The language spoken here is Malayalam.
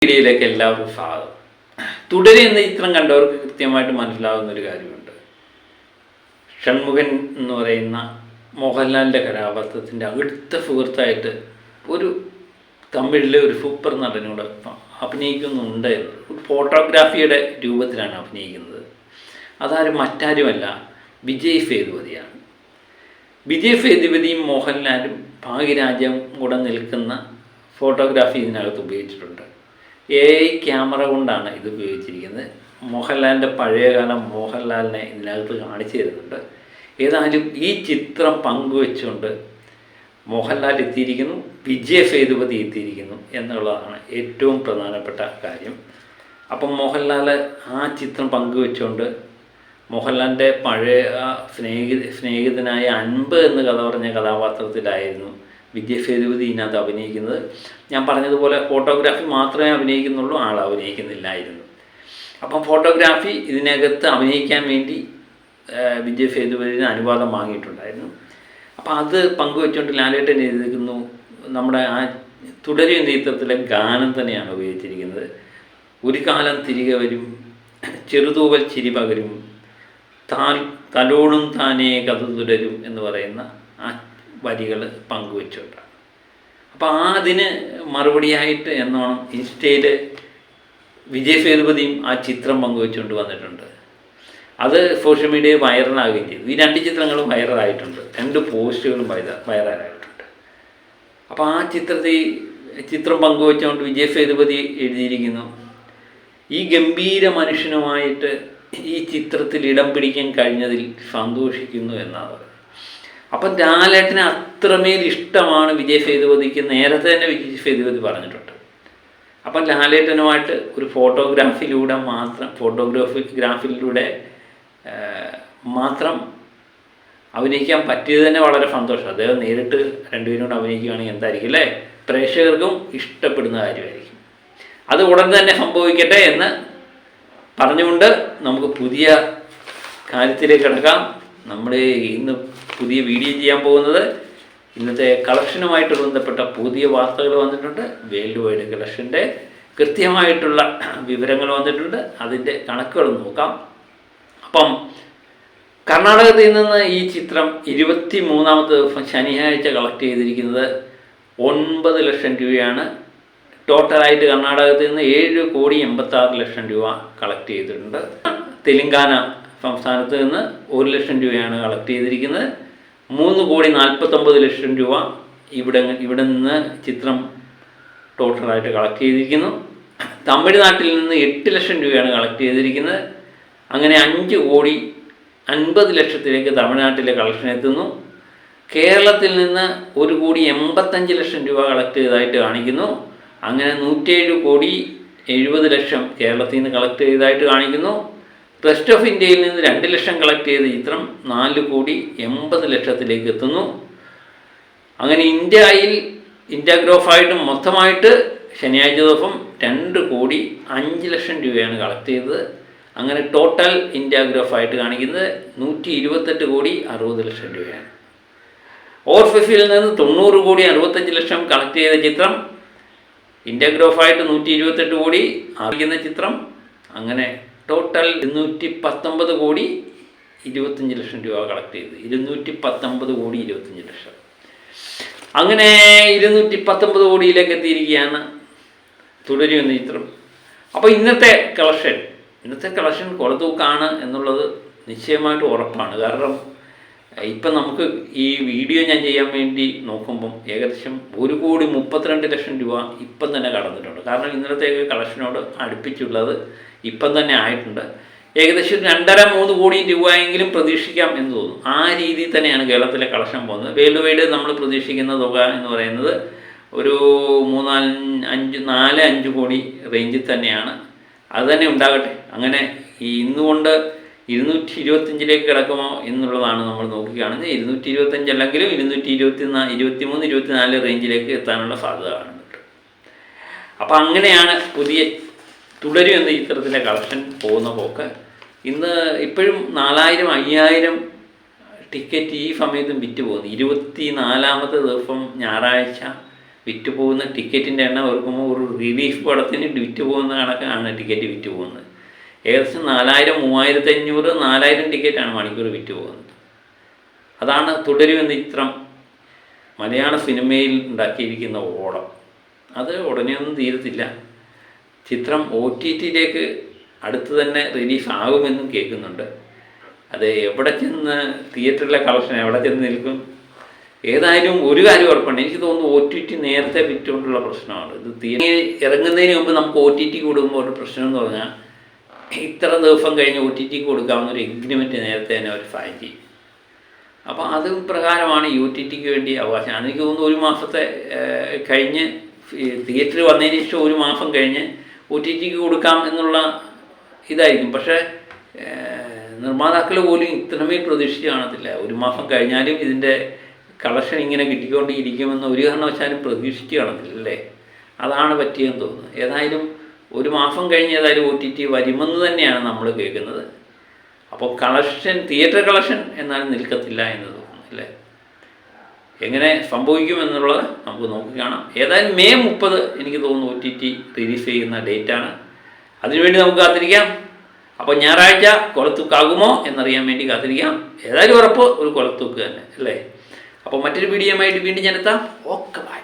വീഡിയോയിലേക്ക് എല്ലാവർക്കും സ്വാഗതം. തുടരെ എന്ന ചിത്രം കണ്ടവർക്ക് കൃത്യമായിട്ട് മനസ്സിലാകുന്ന ഒരു കാര്യമുണ്ട്. ഷൺമുഖൻ എന്ന് പറയുന്ന മോഹൻലാലിൻ്റെ കഥാപാത്രത്തിൻ്റെ അടുത്ത സുഹൃത്തായിട്ട് ഒരു തമിഴിലെ ഒരു സൂപ്പർ നടനോട് അഭിനയിക്കുന്നുണ്ട്. ഒരു ഫോട്ടോഗ്രാഫിയുടെ രൂപത്തിലാണ് അഭിനയിക്കുന്നത്. അതാരും മറ്റാരുമല്ല, വിജയ് സേതുപതിയാണ്. വിജയ് സേതുപതിയും മോഹൻലാലും ഭാഗ്യരാജും കൂടെ നിൽക്കുന്ന ഫോട്ടോഗ്രാഫി ഇതിനകത്ത് ഉപയോഗിച്ചിട്ടുണ്ട്. AI ക്യാമറ കൊണ്ടാണ് ഇത് ഉപയോഗിച്ചിരിക്കുന്നത്. മോഹൻലാലിൻ്റെ പഴയകാലം മോഹൻലാലിനെ ഇതിനകത്ത് കാണിച്ചു തരുന്നുണ്ട്. ഏതായാലും ഈ ചിത്രം പങ്കുവെച്ചുകൊണ്ട് മോഹൻലാൽ എത്തിയിരിക്കുന്നു, വിജയ് സേതുപതി എത്തിയിരിക്കുന്നു എന്നുള്ളതാണ് ഏറ്റവും പ്രധാനപ്പെട്ട കാര്യം. അപ്പം മോഹൻലാൽ ആ ചിത്രം പങ്കുവെച്ചുകൊണ്ട് മോഹൻലാലിൻ്റെ പഴയ സ്നേഹിതനായ അൻപ് എന്ന് കഥ പറഞ്ഞ കഥാപാത്രത്തിലായിരുന്നു വിജയ് സേതുപതി ഇതിനകത്ത് അഭിനയിക്കുന്നത്. ഞാൻ പറഞ്ഞതുപോലെ ഫോട്ടോഗ്രാഫി മാത്രമേ അഭിനയിക്കുന്നുള്ളൂ, ആൾ അഭിനയിക്കുന്നില്ലായിരുന്നു. അപ്പം ഫോട്ടോഗ്രാഫി ഇതിനകത്ത് അഭിനയിക്കാൻ വേണ്ടി വിജയ് സേതുപതിന് അനുവാദം വാങ്ങിയിട്ടുണ്ടായിരുന്നു. അപ്പം അത് പങ്കുവെച്ചുകൊണ്ട് ലാലേട്ടൻ എഴുതിയിരിക്കുന്നു. നമ്മുടെ ആ തുടരും എന്ന ചിത്രത്തിലെ ഗാനം തന്നെയാണ് ഉപയോഗിച്ചിരിക്കുന്നത്. ഒരു കാലം തിരികെ വരും, ചെറുതൂവൽ ചിരി പകരും, തലോടും താനേ കഥ തുടരും എന്ന് പറയുന്ന ആ വരികൾ പങ്കുവെച്ചുകൊണ്ടാണ്. അപ്പോൾ അതിന് മറുപടിയായിട്ട് എന്നോണം ഇൻസ്റ്റയിൽ വിജയ് സേതുപതിയും ആ ചിത്രം പങ്കുവെച്ചുകൊണ്ട് വന്നിട്ടുണ്ട്. അത് സോഷ്യൽ മീഡിയയിൽ വൈറലാകുകയും ചെയ്തു. ഈ രണ്ട് ചിത്രങ്ങളും വൈറലായിട്ടുണ്ട്, രണ്ട് പോസ്റ്റുകളും വൈറലായിട്ടുണ്ട്. അപ്പോൾ ആ ചിത്രം പങ്കുവെച്ചുകൊണ്ട് വിജയ് സേതുപതി എഴുതിയിരിക്കുന്നു, ഈ ഗംഭീര മനുഷ്യനുമായിട്ട് ഈ ചിത്രത്തിൽ ഇടം പിടിക്കാൻ കഴിഞ്ഞതിൽ സന്തോഷിക്കുന്നു എന്നാണ്. അപ്പം ലാലേട്ടന് അത്രമേൽ ഇഷ്ടമാണ് വിജയ് സേതുപതിക്ക്, നേരത്തെ തന്നെ വിജയ് സേതുപതി പറഞ്ഞിട്ടുണ്ട്. അപ്പം ലാലേട്ടനുമായിട്ട് ഒരു ഫോട്ടോഗ്രാഫിയിലൂടെ മാത്രം അഭിനയിക്കാൻ പറ്റിയത് തന്നെ വളരെ സന്തോഷം. അദ്ദേഹം നേരിട്ട് രണ്ടുപേരോട് അഭിനയിക്കുകയാണെങ്കിൽ എന്തായിരിക്കും അല്ലേ, പ്രേക്ഷകർക്കും ഇഷ്ടപ്പെടുന്ന കാര്യമായിരിക്കും. അത് ഉടൻ തന്നെ സംഭവിക്കട്ടെ എന്ന് പറഞ്ഞുകൊണ്ട് നമുക്ക് പുതിയ കാര്യത്തിലേക്ക് കിടക്കാം. നമ്മൾ ഇന്ന് പുതിയ വീഡിയോ ചെയ്യാൻ പോകുന്നത് ഇന്നത്തെ കളക്ഷനുമായിട്ട് ബന്ധപ്പെട്ട പുതിയ വാർത്തകൾ വന്നിട്ടുണ്ട്. വേൾഡ് വൈഡ് കളക്ഷൻ്റെ കൃത്യമായിട്ടുള്ള വിവരങ്ങൾ വന്നിട്ടുണ്ട്. അതിൻ്റെ കണക്കുകൾ നോക്കാം. അപ്പം കർണാടകത്തിൽ നിന്ന് ഈ ചിത്രം 23ാമത്തെ ദിവസം ശനിയാഴ്ച കളക്ട് ചെയ്തിരിക്കുന്നത് 9 ലക്ഷം രൂപയാണ്. ടോട്ടലായിട്ട് കർണാടകത്തിൽ നിന്ന് 7,86,00,000 രൂപ കളക്ട് ചെയ്തിട്ടുണ്ട്. തെലങ്കാന സംസ്ഥാനത്ത് നിന്ന് 1 ലക്ഷം രൂപയാണ് കളക്ട് ചെയ്തിരിക്കുന്നത്. 3,49,00,000 രൂപ ഇവിടെ നിന്ന് ചിത്രം ടോട്ടലായിട്ട് കളക്ട് ചെയ്തിരിക്കുന്നു. തമിഴ്നാട്ടിൽ നിന്ന് 8 ലക്ഷം രൂപയാണ് കളക്ട് ചെയ്തിരിക്കുന്നത്. അങ്ങനെ 5,50,00,000 തമിഴ്നാട്ടിലെ കളക്ഷൻ എത്തുന്നു. കേരളത്തിൽ നിന്ന് 1,85,00,000 രൂപ കളക്ട് ചെയ്തതായിട്ട് കാണിക്കുന്നു. അങ്ങനെ 107,70,00,000 കേരളത്തിൽ നിന്ന് കളക്ട് ചെയ്തതായിട്ട് കാണിക്കുന്നു. റെസ്റ്റ് ഓഫ് ഇന്ത്യയിൽ നിന്ന് 2 ലക്ഷം കളക്ട് ചെയ്ത ചിത്രം 4,80,00,000 എത്തുന്നു. അങ്ങനെ ഇന്ത്യ ഗ്രോഫായിട്ടും മൊത്തമായിട്ട് ശനിയാഴ്ച ദിവസം 2,05,00,000 രൂപയാണ് കളക്ട് ചെയ്തത്. അങ്ങനെ ടോട്ടൽ ഇന്ത്യ ഗ്രോഫായിട്ട് കാണിക്കുന്നത് 128,60,00,000 രൂപയാണ്. ഓവർഫിഫിൽ നിന്ന് 90,65,00,000 കളക്ട് ചെയ്ത ചിത്രം ഇന്ത്യ ഗ്രോഫായിട്ട് 128 കോടി ആയിരിക്കുന്ന ചിത്രം. അങ്ങനെ ടോട്ടൽ 219,25,00,000 രൂപ കളക്ട് ചെയ്ത് 219,25,00,000. അങ്ങനെ 219 കോടിയിലേക്ക് എത്തിയിരിക്കുകയാണ് തുടരും എന്ന ചിത്രം. അപ്പോൾ ഇന്നത്തെ കളക്ഷൻ കൊളത്തൂക്കാണ് എന്നുള്ളത് നിശ്ചയമായിട്ട് ഉറപ്പാണ്. കാരണം ഇപ്പം നമുക്ക് ഈ വീഡിയോ ഞാൻ ചെയ്യാൻ വേണ്ടി നോക്കുമ്പം ഏകദേശം 1,32,00,000 രൂപ ഇപ്പം തന്നെ കടന്നിട്ടുണ്ട്. കാരണം ഇന്നലത്തേക്ക് കളക്ഷനോട് അടുപ്പിച്ചുള്ളത് ഇപ്പം തന്നെ ആയിട്ടുണ്ട്. ഏകദേശം 2.5-3 കോടി രൂപയെങ്കിലും പ്രതീക്ഷിക്കാം എന്ന് തോന്നുന്നു. ആ രീതിയിൽ തന്നെയാണ് കേരളത്തിലെ കളക്ഷൻ പോകുന്നത്. വേൾഡ് വൈഡ് നമ്മൾ പ്രതീക്ഷിക്കുന്ന തുക എന്ന് പറയുന്നത് ഒരു 4-5 കോടി റേഞ്ചിൽ തന്നെയാണ്. അത് തന്നെ ഉണ്ടാകട്ടെ. അങ്ങനെ ഈ ഇന്നുകൊണ്ട് 225 കിടക്കുമോ എന്നുള്ളതാണ് നമ്മൾ നോക്കിക്കാണുന്നത്. 225 അല്ലെങ്കിലും 223-24 റേഞ്ചിലേക്ക് എത്താനുള്ള സാധ്യത കാണുന്നുണ്ട്. അപ്പം അങ്ങനെയാണ് പുതിയ തുടരും എന്ന ചിത്രത്തിൻ്റെ കളക്ഷൻ പോകുന്ന പോക്ക്. ഇന്ന് ഇപ്പോഴും 4,000-5,000 ടിക്കറ്റ് ഈ സമയത്തും വിറ്റ് പോകുന്നു. 24ാമത്തെ ദിവസം ഞായറാഴ്ച വിറ്റ് പോകുന്ന ടിക്കറ്റിൻ്റെ എണ്ണം ഓർക്കുമ്പോൾ ഒരു റിലീഫ് പടത്തിന് വിറ്റ് പോകുന്ന കണക്കാണ് ടിക്കറ്റ് വിറ്റ് പോകുന്നത്. ഏകദേശം 4000, 3500, 4000 ടിക്കറ്റാണ് മണിക്കൂർ വിറ്റ് പോകുന്നത്. അതാണ് തുടരുമെന്ന ചിത്രം മലയാള സിനിമയിൽ ഉണ്ടാക്കിയിരിക്കുന്ന ഓളം. അത് ഉടനെയൊന്നും തീരത്തില്ല. ചിത്രം OTTയിലേക്ക് അടുത്ത് തന്നെ റിലീസ് ആകുമെന്നും കേൾക്കുന്നുണ്ട്. അത് എവിടെ ചെന്ന് തിയേറ്ററിലെ കളക്ഷൻ എവിടെ ചെന്ന് നിൽക്കും? ഏതായാലും ഒരു കാര്യം ഉറപ്പുണ്ട്, എനിക്ക് തോന്നുന്നു OTT നേരത്തെ വിറ്റുകൊണ്ടുള്ള പ്രശ്നമാണ്. ഇത് തിയേറ്ററിൽ ഇറങ്ങുന്നതിന് മുമ്പ് നമുക്ക് OTT കൊടുക്കുമ്പോൾ ഒരു പ്രശ്നം എന്ന് പറഞ്ഞാൽ ഇത്ര ദിവസം കഴിഞ്ഞ് OTTക്ക് കൊടുക്കാവുന്ന ഒരു എഗ്രിമെൻറ്റ് നേരത്തെ തന്നെ അവർ സൈൻ ചെയ്യും. അപ്പോൾ അത് പ്രകാരമാണ് OTTക്ക് വേണ്ടി അവകാശം. എനിക്ക് തോന്നുന്നു ഒരു മാസത്തെ കഴിഞ്ഞ് തിയേറ്ററിൽ വന്നതിന് ശേഷം ഒരു മാസം കഴിഞ്ഞ് OTTക്ക് കൊടുക്കാം എന്നുള്ള ഇതായിരിക്കും. പക്ഷേ നിർമ്മാതാക്കൾ പോലും ഇത്രമേൽ പ്രതീക്ഷിച്ച് കാണത്തില്ല. ഒരു മാസം കഴിഞ്ഞാലും ഇതിൻ്റെ കളക്ഷൻ ഇങ്ങനെ കിട്ടിക്കൊണ്ടിരിക്കുമെന്ന് ഒരു കാരണവശാലും പ്രതീക്ഷിച്ച് കാണത്തില്ല അല്ലേ? അതാണ് പറ്റിയെന്ന് തോന്നുന്നു. ഏതായാലും ഒരു മാസം കഴിഞ്ഞ് ഏതായാലും OTT വരുമെന്ന് തന്നെയാണ് നമ്മൾ കേൾക്കുന്നത്. അപ്പോൾ കളക്ഷൻ, തിയേറ്റർ കളക്ഷൻ എന്നാലും നിൽക്കത്തില്ല എന്ന് തോന്നുന്നു അല്ലേ? എങ്ങനെ സംഭവിക്കുമെന്നുള്ളത് നമുക്ക് നോക്കി കാണാം. ഏതായാലും May 30 എനിക്ക് തോന്നുന്നു OTT റിലീസ് ചെയ്യുന്ന ഡേറ്റാണ്. അതിനുവേണ്ടി നമുക്ക് കാത്തിരിക്കാം. അപ്പോൾ ഞായറാഴ്ച കൊലത്തൂക്കാകുമോ എന്നറിയാൻ വേണ്ടി കാത്തിരിക്കാം. ഏതായാലും ഉറപ്പ് ഒരു കൊലത്തൂക്ക് തന്നെ അല്ലേ? അപ്പോൾ മറ്റൊരു വീഡിയോയുമായിട്ട് വീണ്ടും ഞാൻ എത്താം. Okay, by.